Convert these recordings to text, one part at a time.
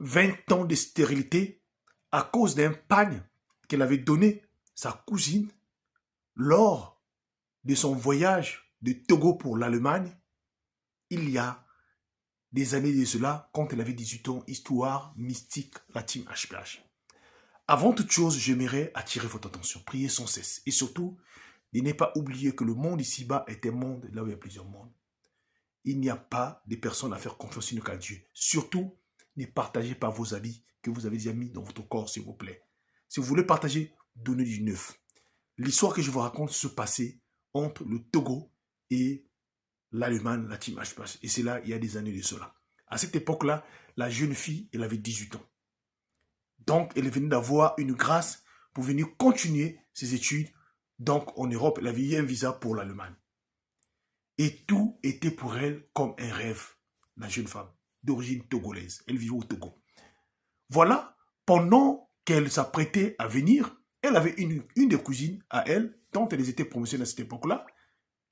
20 ans de stérilité à cause d'un pagne qu'elle avait donné sa cousine lors de son voyage de Togo pour l'Allemagne, il y a des années de cela, quand elle avait 18 ans, histoire mystique, la team HPH. Avant toute chose, j'aimerais attirer votre attention, prier sans cesse, et surtout, de ne pas oublier que le monde ici-bas est un monde là où il y a plusieurs mondes. Il n'y a pas de personnes à faire confiance qu'à Dieu. Surtout, ne partagez pas vos habits que vous avez déjà mis dans votre corps, s'il vous plaît. Si vous voulez partager, donnez du neuf. L'histoire que je vous raconte se passait entre le Togo et l'Allemagne, la team HPH. Et c'est là, il y a des années de cela. À cette époque-là, la jeune fille, elle avait 18 ans. Donc, elle venait d'avoir une grâce pour venir continuer ses études. Donc, en Europe, elle avait eu un visa pour l'Allemagne. Et tout était pour elle comme un rêve. La jeune femme, d'origine togolaise. Elle vivait au Togo. Voilà, pendant qu'elle s'apprêtait à venir, elle avait une des cousines à elle, dont elles étaient promotionnées à cette époque-là,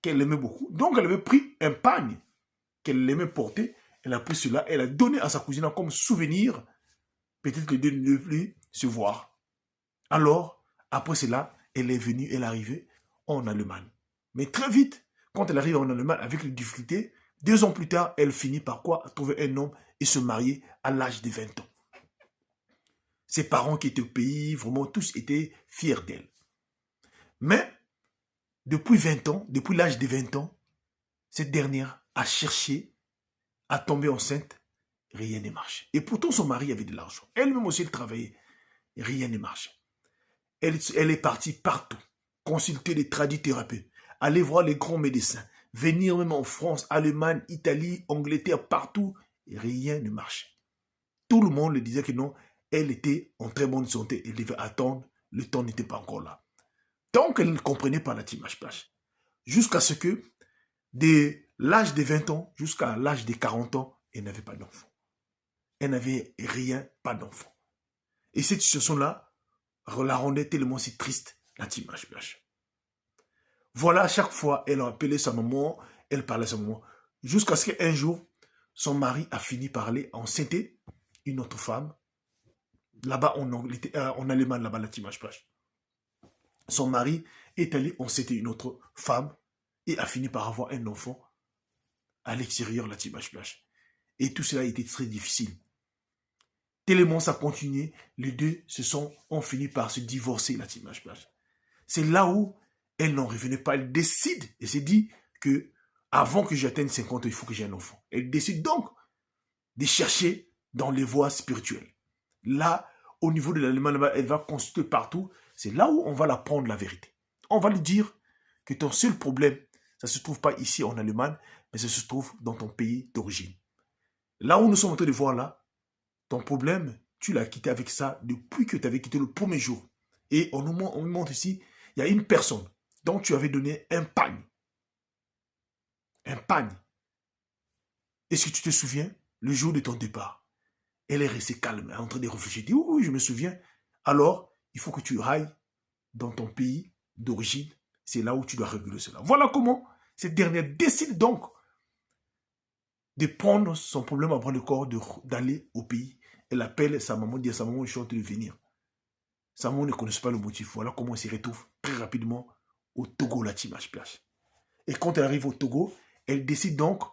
qu'elle aimait beaucoup. Donc, elle avait pris un pagne qu'elle aimait porter. Elle a pris cela, elle a donné à sa cousine comme souvenir. Peut-être que Dieu ne plus se voir. Alors, après cela, elle est venue, elle est arrivée en Allemagne. Mais très vite, quand elle arrive en Allemagne avec les difficultés, 2 ans plus tard, elle finit par quoi? Trouver un homme et se marier à l'âge de 20 ans. Ses parents qui étaient au pays, vraiment tous étaient fiers d'elle. Mais, depuis 20 ans, depuis l'âge de 20 ans, cette dernière a cherché à tomber enceinte, rien ne marche. Et pourtant, son mari avait de l'argent. Elle-même aussi, elle travaillait, rien ne marche. Elle est partie partout, consulter les tradithérapeutes, aller voir les grands médecins, venir même en France, Allemagne, Italie, Angleterre, partout, et rien ne marchait. Tout le monde lui disait que non, elle était en très bonne santé, elle devait attendre, le temps n'était pas encore là. Donc, elle ne comprenait pas la team HPH. Jusqu'à ce que, de l'âge de 20 ans jusqu'à l'âge de 40 ans, elle n'avait pas d'enfant. Elle n'avait rien, pas d'enfant. Et cette situation-là la rendait tellement si triste, la team HPH. Voilà, à chaque fois, elle a appelé sa maman, elle parlait à sa maman, jusqu'à ce qu'un jour, son mari a fini par aller enceinte une autre femme, là-bas en Allemagne, là-bas, la team HPH. Son mari est allé enceinte une autre femme et a fini par avoir un enfant à l'extérieur, la team HPH. Et tout cela a été très difficile. Tellement ça continuait, les deux ont fini par se divorcer, la team HPH. C'est là où elle n'en revenait pas. Elle décide et s'est dit que avant que j'atteigne 50 ans, il faut que j'ai un enfant. Elle décide donc de chercher dans les voies spirituelles. Là, au niveau de l'Allemagne, elle va consulter partout. C'est là où on va l'apprendre la vérité. On va lui dire que ton seul problème, ça ne se trouve pas ici en Allemagne, mais ça se trouve dans ton pays d'origine. Là où nous sommes en train de voir là, ton problème, tu l'as quitté avec ça depuis que tu avais quitté le premier jour. Et on nous montre ici, il y a une personne dont tu avais donné un pagne. Un pagne. Est-ce que tu te souviens, le jour de ton départ, elle est restée calme, en train de réfléchir. Elle dit, oui, je me souviens. Alors, il faut que tu ailles dans ton pays d'origine. C'est là où tu dois réguler cela. Voilà comment cette dernière décide donc de prendre son problème à bras le corps, d'aller au pays. Elle appelle sa maman, dit à sa maman, je suis en train de venir. Sa maman ne connaissait pas le motif. Voilà comment elle se retrouve très rapidement au Togo, la team HPH. Et quand elle arrive au Togo, elle décide donc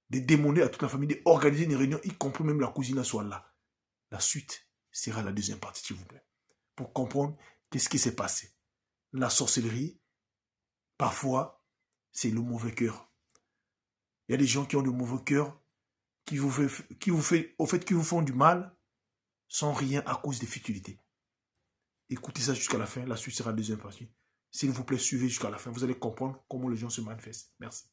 de demander à toute la famille d'organiser une réunion, y compris même la cousine soit là. La suite sera la deuxième partie, s'il vous plaît. Pour comprendre qu'est-ce qui s'est passé. La sorcellerie, parfois, c'est le mauvais cœur. Il y a des gens qui ont le mauvais cœur, qui vous font du mal, sans rien à cause des futilités. Écoutez ça jusqu'à la fin, la suite sera la deuxième partie. S'il vous plaît, suivez jusqu'à la fin, vous allez comprendre comment les gens se manifestent. Merci.